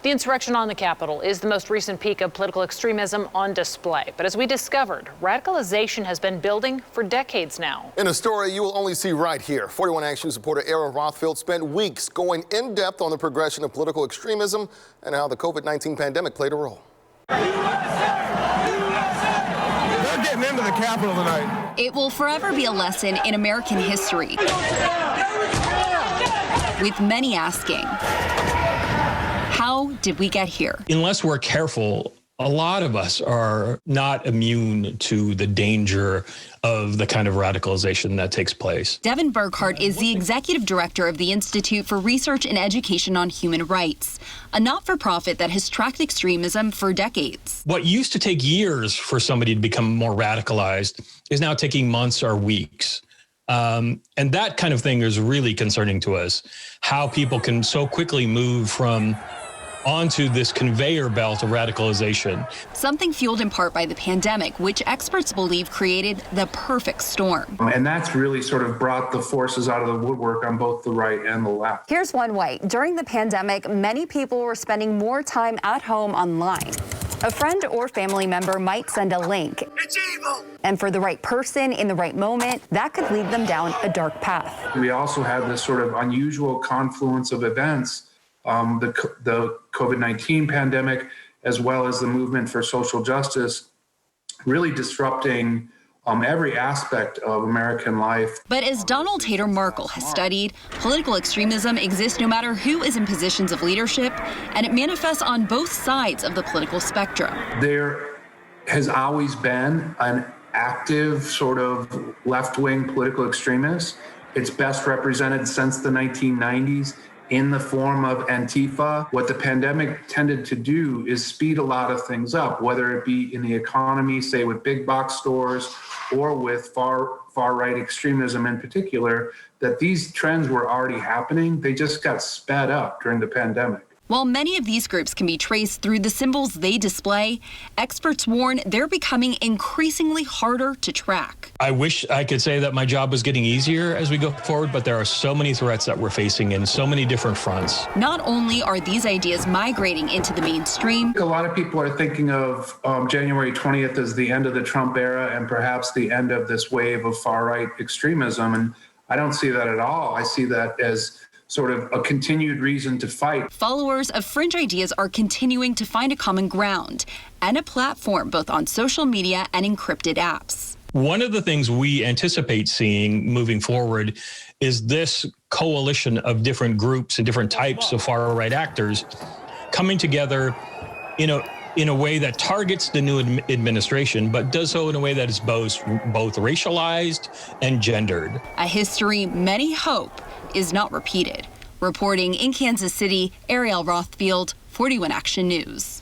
The insurrection on the Capitol is the most recent peak of political extremism on display. But as we discovered, radicalization has been building for decades now. In a story you will only see right here, 41 Action supporter Aaron Rothfield spent weeks going in depth on the progression of political extremism and how the COVID-19 pandemic played a role. They're getting into the Capitol tonight. It will forever be a lesson in American history, with many asking, how did we get here? Unless we're careful, a lot of us are not immune to the danger of the kind of radicalization that takes place. Devin Burkhart is the executive director of the Institute for Research and Education on Human Rights, a not-for-profit that has tracked extremism for decades. What used to take years for somebody to become more radicalized is now taking months or weeks. And that kind of thing is really concerning to us, how people can so quickly move from onto this conveyor belt of radicalization. Something fueled in part by the pandemic, which experts believe created the perfect storm. And that's really sort of brought the forces out of the woodwork on both the right and the left. Here's one way. During the pandemic, many people were spending more time at home online. A friend or family member might send a link. It's evil! And for the right person in the right moment, that could lead them down a dark path. We also had this sort of unusual confluence of events, the COVID-19 pandemic, as well as the movement for social justice, really disrupting every aspect of American life. But as Donald Tater Markle has studied, political extremism exists no matter who is in positions of leadership, and it manifests on both sides of the political spectrum. There has always been an active sort of left-wing political extremist. It's best represented since the 1990s in the form of Antifa. What the pandemic tended to do is speed a lot of things up, whether it be in the economy, say with big box stores, or with far-right extremism in particular, that these trends were already happening. They just got sped up during the pandemic. While many of these groups can be traced through the symbols they display, experts warn they're becoming increasingly harder to track. I wish I could say that my job was getting easier as we go forward, but there are so many threats that we're facing in so many different fronts. Not only are these ideas migrating into the mainstream, A lot of people are thinking of January 20th as the end of the Trump era and perhaps the end of this wave of far-right extremism, and I don't see that at all. I see that as sort of a continued reason to fight. followers of fringe ideas are continuing to find a common ground and a platform both on social media and encrypted apps. One of the things we anticipate seeing moving forward is this coalition of different groups and different types of far-right actors coming together in a way that targets the new administration, but does so in a way that is both racialized and gendered. A history many hope is not repeated. Reporting in Kansas City, Ariel Rothfield, 41 Action News.